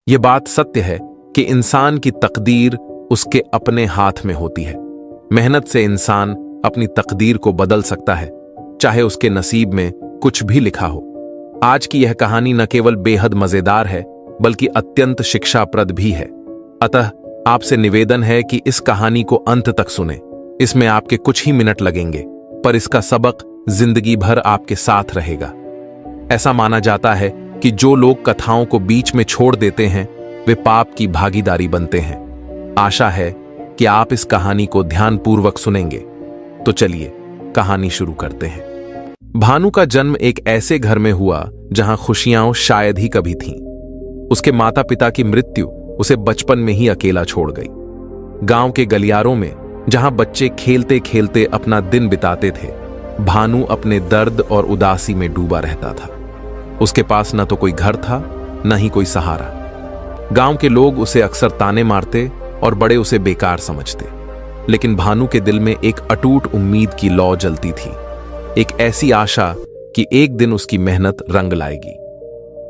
यह बात सत्य है कि इंसान की तकदीर उसके अपने हाथ में होती है। मेहनत से इंसान अपनी तकदीर को बदल सकता है, चाहे उसके नसीब में कुछ भी लिखा हो। आज की यह कहानी न केवल बेहद मजेदार है बल्कि अत्यंत शिक्षाप्रद भी है। अतः आपसे निवेदन है कि इस कहानी को अंत तक सुने। इसमें आपके कुछ ही मिनट लगेंगे, पर इसका सबक जिंदगी भर आपके साथ रहेगा। ऐसा माना जाता है कि जो लोग कथाओं को बीच में छोड़ देते हैं वे पाप की भागीदारी बनते हैं। आशा है कि आप इस कहानी को ध्यानपूर्वक सुनेंगे। तो चलिए कहानी शुरू करते हैं। भानु का जन्म एक ऐसे घर में हुआ जहां खुशियां शायद ही कभी थीं। उसके माता पिता की मृत्यु उसे बचपन में ही अकेला छोड़ गई। गांव के गलियारों में जहां बच्चे खेलते खेलते अपना दिन बिताते थे, भानु अपने दर्द और उदासी में डूबा रहता था। उसके पास न तो कोई घर था न ही कोई सहारा। गांव के लोग उसे अक्सर ताने मारते और बड़े उसे बेकार समझते, लेकिन भानु के दिल में एक अटूट उम्मीद की लौ जलती थी, एक ऐसी आशा कि एक दिन उसकी मेहनत रंग लाएगी।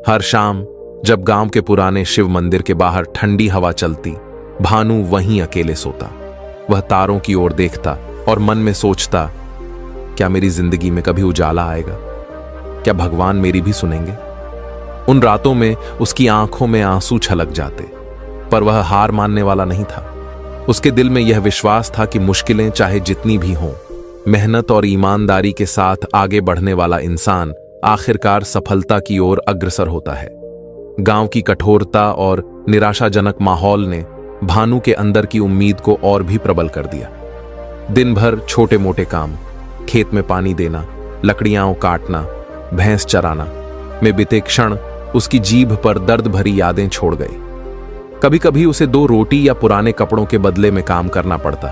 हर शाम जब गांव के पुराने शिव मंदिर के बाहर ठंडी हवा चलती, भानु वहीं अकेले सोता। वह तारों की ओर देखता और मन में सोचता, क्या मेरी जिंदगी में कभी उजाला आएगा? क्या भगवान मेरी भी सुनेंगे? उन रातों में उसकी आंखों में आंसू छलक जाते, पर वह हार मानने वाला नहीं था। उसके दिल में यह विश्वास था कि मुश्किलें चाहे जितनी भी हों, मेहनत और ईमानदारी के साथ आगे बढ़ने वाला इंसान आखिरकार सफलता की ओर अग्रसर होता है। गांव की कठोरता और निराशाजनक माहौल ने भानु के अंदर की उम्मीद को और भी प्रबल कर दिया। दिन भर छोटे मोटे काम, खेत में पानी देना, लकड़ियां काटना, भैंस चराना में बीते क्षण उसकी जीभ पर दर्द भरी यादें छोड़ गए। कभी कभी उसे 2 रोटी या पुराने कपड़ों के बदले में काम करना पड़ता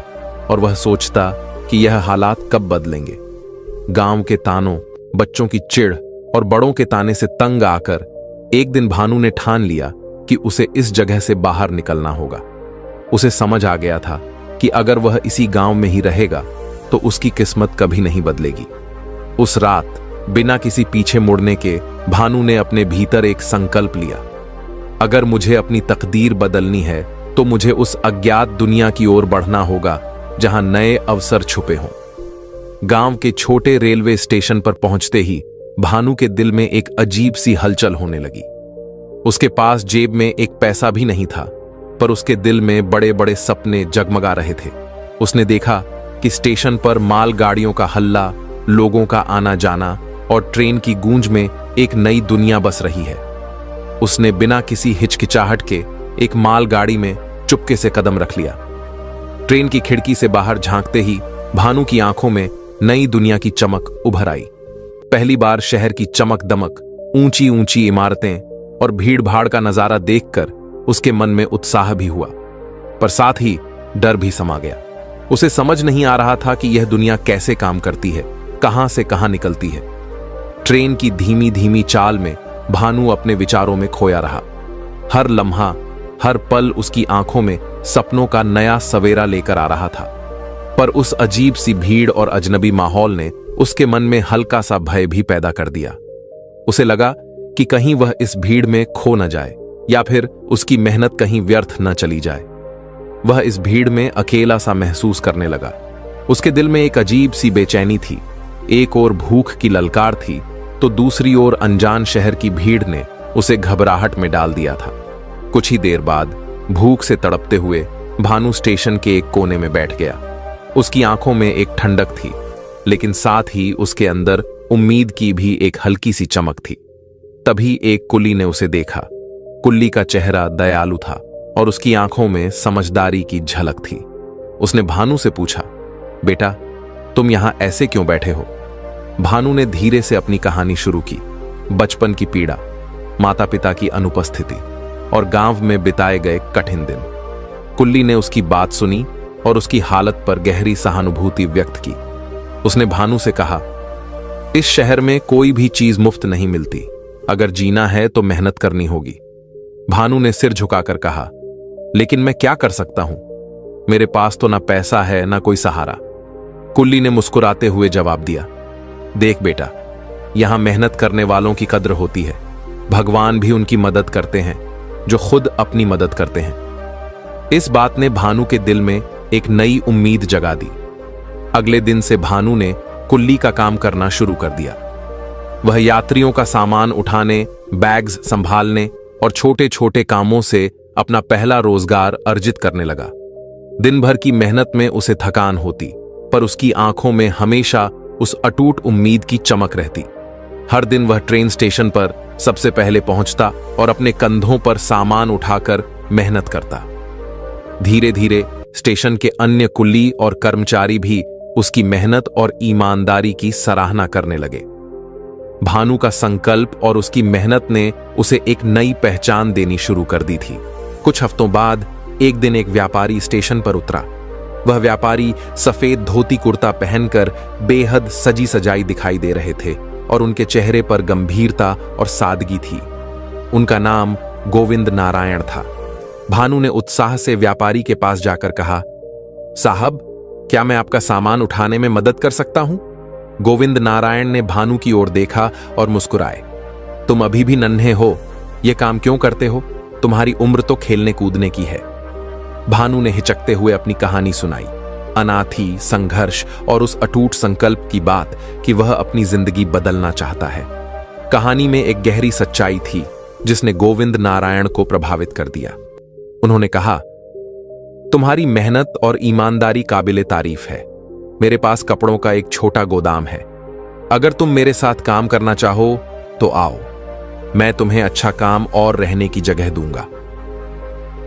और वह सोचता कि यह हालात कब बदलेंगे। गांव के तानों, बच्चों की चिढ़ और बड़ों के ताने से तंग आकर एक दिन भानु ने ठान लिया कि उसे इस जगह से बाहर निकलना होगा। उसे समझ आ गया था कि अगर वह इसी गांव में ही रहेगा तो उसकी किस्मत कभी नहीं बदलेगी। उस रात बिना किसी पीछे मुड़ने के भानु ने अपने भीतर एक संकल्प लिया, अगर मुझे अपनी तकदीर बदलनी है तो मुझे उस अज्ञात दुनिया की ओर बढ़ना होगा जहां नए अवसर छुपे हों। गांव के छोटे रेलवे स्टेशन पर पहुंचते ही भानु के दिल में एक अजीब सी हलचल होने लगी। उसके पास जेब में एक पैसा भी नहीं था, पर उसके दिल में बड़े बड़े सपने जगमगा रहे थे। उसने देखा कि स्टेशन पर मालगाड़ियों का हल्ला, लोगों का आना जाना और ट्रेन की गूंज में एक नई दुनिया बस रही है। उसने बिना किसी हिचकिचाहट के एक मालगाड़ी में चुपके से कदम रख लिया। ट्रेन की खिड़की से बाहर झांकते ही भानु की आंखों में नई दुनिया की चमक उभर आई। पहली बार शहर की चमक दमक, ऊंची ऊंची इमारतें और भीड़ भाड़ का नजारा देखकर उसके मन में उत्साह भी हुआ, पर साथ ही डर भी समा गया। उसे समझ नहीं आ रहा था कि यह दुनिया कैसे काम करती है, कहां से कहां निकलती है। ट्रेन की धीमी धीमी चाल में भानु अपने विचारों में खोया रहा। हर लम्हा, हर पल उसकी आंखों में सपनों का नया सवेरा लेकर आ रहा था। पर उस अजीब सी भीड़ और अजनबी माहौल ने उसके मन में हल्का सा भय भी पैदा कर दिया। उसे लगा कि कहीं वह इस भीड़ में खो न जाए या फिर उसकी मेहनत कहीं व्यर्थ न चली जाए। वह इस भीड़ में अकेला सा महसूस करने लगा। उसके दिल में एक अजीब सी बेचैनी थी। एक ओर भूख की ललकार थी तो दूसरी ओर अनजान शहर की भीड़ ने उसे घबराहट में डाल दिया था। कुछ ही देर बाद भूख से तड़पते हुए भानु स्टेशन के एक कोने में बैठ गया। उसकी आंखों में एक ठंडक थी, लेकिन साथ ही उसके अंदर उम्मीद की भी एक हल्की सी चमक थी। तभी एक कुली ने उसे देखा। कुल्ली का चेहरा दयालु था और उसकी आंखों में समझदारी की झलक थी। उसने भानु से पूछा, बेटा तुम यहां ऐसे क्यों बैठे हो? भानु ने धीरे से अपनी कहानी शुरू की। बचपन की पीड़ा, माता पिता की अनुपस्थिति और गांव में बिताए गए कठिन दिन। कुल्ली ने उसकी बात सुनी और उसकी हालत पर गहरी सहानुभूति व्यक्त की। उसने भानु से कहा, इस शहर में कोई भी चीज मुफ्त नहीं मिलती। अगर जीना है तो मेहनत करनी होगी। भानु ने सिर झुकाकर कहा, लेकिन मैं क्या कर सकता हूं? मेरे पास तो ना पैसा है ना कोई सहारा। कुल्ली ने मुस्कुराते हुए जवाब दिया, देख बेटा, यहां मेहनत करने वालों की कद्र होती है। भगवान भी उनकी मदद करते हैं। जो खुद अपनी मदद करते हैं। इस बात ने भानु के दिल में एक नई उम्मीद जगा दी। अगले दिन से भानु ने कुल्ली का काम करना शुरू कर दिया। वह यात्रियों का सामान उठाने, बैग्स संभालने और छोटे छोटे कामों से अपना पहला रोजगार अर्जित करने लगा। दिन भर की मेहनत में उसे थकान होती, पर उसकी आंखों में हमेशा उस अटूट उम्मीद की चमक रहती। हर दिन वह ट्रेन स्टेशन पर सबसे पहले पहुंचता और अपने कंधों पर सामान उठाकर मेहनत करता। धीरे धीरे स्टेशन के अन्य कुल्ली और कर्मचारी भी उसकी मेहनत और ईमानदारी की सराहना करने लगे। भानु का संकल्प और उसकी मेहनत ने उसे एक नई पहचान देनी शुरू कर दी थी। कुछ हफ्तों बाद एक दिन एक व्यापारी स्टेशन पर उतरा। वह व्यापारी सफेद धोती कुर्ता पहनकर बेहद सजी सजाई दिखाई दे रहे थे और उनके चेहरे पर गंभीरता और सादगी थी। उनका नाम गोविंद नारायण था। भानु ने उत्साह से व्यापारी के पास जाकर कहा, साहब, क्या मैं आपका सामान उठाने में मदद कर सकता हूं? गोविंद नारायण ने भानु की ओर देखा और मुस्कुराए। तुम अभी भी नन्हे हो, यह काम क्यों करते हो? तुम्हारी उम्र तो खेलने कूदने की है। भानु ने हिचकते हुए अपनी कहानी सुनाई, अनाथी, संघर्ष और उस अटूट संकल्प की बात कि वह अपनी जिंदगी बदलना चाहता है। कहानी में एक गहरी सच्चाई थी जिसने गोविंद नारायण को प्रभावित कर दिया। उन्होंने कहा, तुम्हारी मेहनत और ईमानदारी काबिले तारीफ है। मेरे पास कपड़ों का एक छोटा गोदाम है। अगर तुम मेरे साथ काम करना चाहो तो आओ, मैं तुम्हें अच्छा काम और रहने की जगह दूंगा।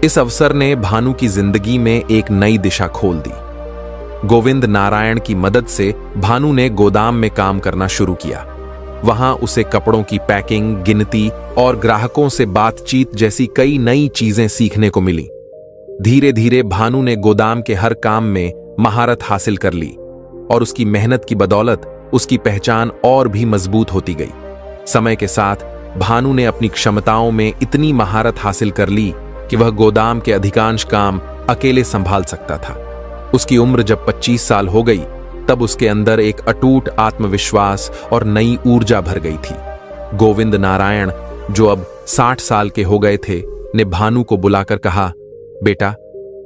इस अवसर ने भानु की जिंदगी में एक नई दिशा खोल दी। गोविंद नारायण की मदद से भानु ने गोदाम में काम करना शुरू किया। वहां उसे कपड़ों की पैकिंग, गिनती और ग्राहकों से बातचीत जैसी कई नई चीजें सीखने को मिली। धीरे धीरे भानु ने गोदाम के हर काम में महारत हासिल कर ली और उसकी मेहनत की बदौलत उसकी पहचान और भी मजबूत होती गई। समय के साथ भानु ने अपनी क्षमताओं में इतनी महारत हासिल कर ली कि वह गोदाम के अधिकांश काम अकेले संभाल सकता था। उसकी उम्र जब 25 साल हो गई, तब उसके अंदर एक अटूट आत्मविश्वास और नई ऊर्जा भर गई थी। गोविंद नारायण, जो अब 60 साल के हो गए थे, ने भानु को बुलाकर कहा, बेटा,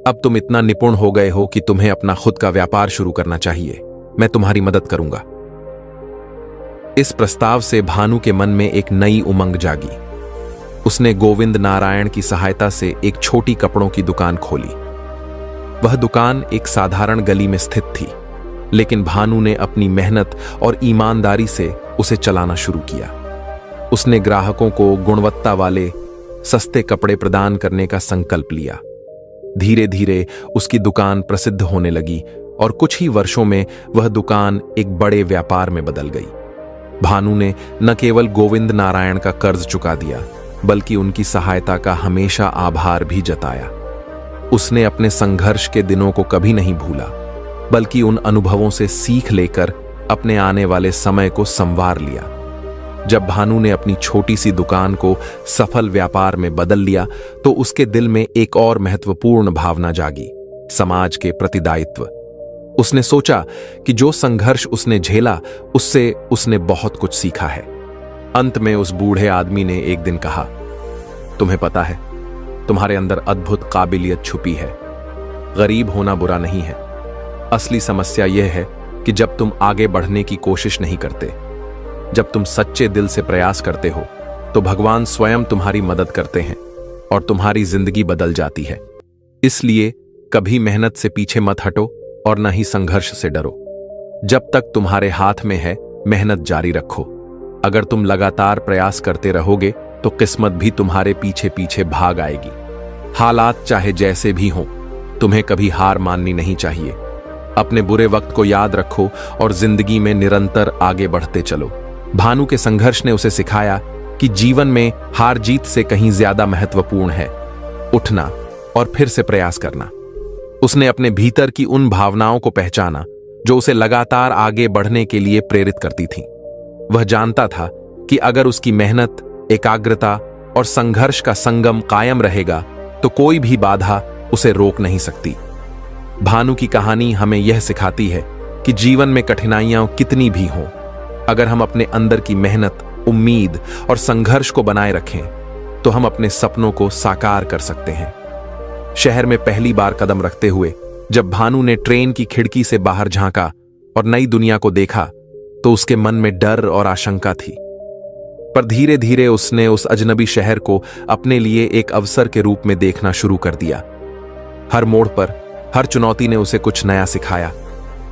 अब तुम इतना निपुण हो गए हो कि तुम्हें अपना खुद का व्यापार शुरू करना चाहिए। मैं तुम्हारी मदद करूंगा। इस प्रस्ताव से भानु के मन में एक नई उमंग जागी। उसने गोविंद नारायण की सहायता से एक छोटी कपड़ों की दुकान खोली। वह दुकान एक साधारण गली में स्थित थी, लेकिन भानु ने अपनी मेहनत और ईमानदारी से उसे चलाना शुरू किया। उसने ग्राहकों को गुणवत्ता वाले सस्ते कपड़े प्रदान करने का संकल्प लिया। धीरे धीरे उसकी दुकान प्रसिद्ध होने लगी और कुछ ही वर्षों में वह दुकान एक बड़े व्यापार में बदल गई। भानु ने न केवल गोविंद नारायण का कर्ज चुका दिया, बल्कि उनकी सहायता का हमेशा आभार भी जताया। उसने अपने संघर्ष के दिनों को कभी नहीं भूला, बल्कि उन अनुभवों से सीख लेकर अपने आने वाले समय को संवार लिया। जब भानु ने अपनी छोटी सी दुकान को सफल व्यापार में बदल लिया, तो उसके दिल में एक और महत्वपूर्ण भावना जागी, समाज के प्रति दायित्व। उसने सोचा कि जो संघर्ष उसने झेला, उससे उसने बहुत कुछ सीखा है। अंत में उस बूढ़े आदमी ने एक दिन कहा, तुम्हें पता है, तुम्हारे अंदर अद्भुत काबिलियत छुपी है। गरीब होना बुरा नहीं है। असली समस्या यह है कि जब तुम आगे बढ़ने की कोशिश नहीं करते, जब तुम सच्चे दिल से प्रयास करते हो, तो भगवान स्वयं तुम्हारी मदद करते हैं और तुम्हारी जिंदगी बदल जाती है। इसलिए कभी मेहनत से पीछे मत हटो और न ही संघर्ष से डरो। जब तक तुम्हारे हाथ में है, मेहनत जारी रखो। अगर तुम लगातार प्रयास करते रहोगे तो किस्मत भी तुम्हारे पीछे पीछे भाग आएगी। हालात चाहे जैसे भी हों, तुम्हें कभी हार माननी नहीं चाहिए। अपने बुरे वक्त को याद रखो और जिंदगी में निरंतर आगे बढ़ते चलो। भानु के संघर्ष ने उसे सिखाया कि जीवन में हार जीत से कहीं ज्यादा महत्वपूर्ण है उठना और फिर से प्रयास करना। उसने अपने भीतर की उन भावनाओं को पहचाना जो उसे लगातार आगे बढ़ने के लिए प्रेरित करती थीं। वह जानता था कि अगर उसकी मेहनत, एकाग्रता और संघर्ष का संगम कायम रहेगा, तो कोई भी बाधा उसे रोक नहीं सकती। भानु की कहानी हमें यह सिखाती है कि जीवन में कठिनाइयां कितनी भी हों, अगर हम अपने अंदर की मेहनत, उम्मीद और संघर्ष को बनाए रखें, तो हम अपने सपनों को साकार कर सकते हैं। शहर में पहली बार कदम रखते हुए जब भानु ने ट्रेन की खिड़की से बाहर झांका और नई दुनिया को देखा तो उसके मन में डर और आशंका थी। पर धीरे धीरे उसने उस अजनबी शहर को अपने लिए एक अवसर के रूप में देखना शुरू कर दिया। हर मोड़ पर हर चुनौती ने उसे कुछ नया सिखाया।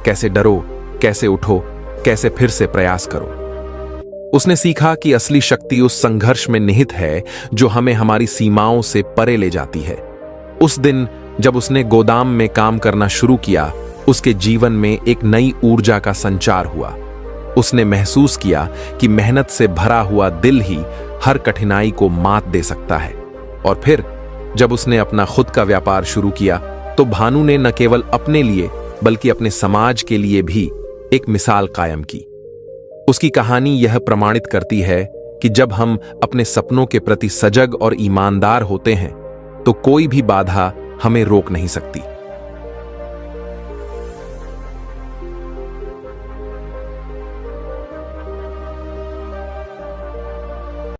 कैसे डरो, कैसे उठो, कैसे फिर से प्रयास करो। उसने सीखा कि असली शक्ति उस संघर्ष में निहित है जो हमें हमारी सीमाओं से परे ले जाती है। उस दिन जब उसने गोदाम में काम करना शुरू किया, उसके जीवन में एक नई ऊर्जा का संचार हुआ। उसने महसूस किया कि मेहनत से भरा हुआ दिल ही हर कठिनाई को मात दे सकता है। और फिर जब उसने अपना खुद का व्यापार शुरू किया तो भानु ने न केवल अपने लिए बल्कि अपने समाज के लिए भी एक मिसाल कायम की। उसकी कहानी यह प्रमाणित करती है कि जब हम अपने सपनों के प्रति सजग और ईमानदार होते हैं तो कोई भी बाधा हमें रोक नहीं सकती।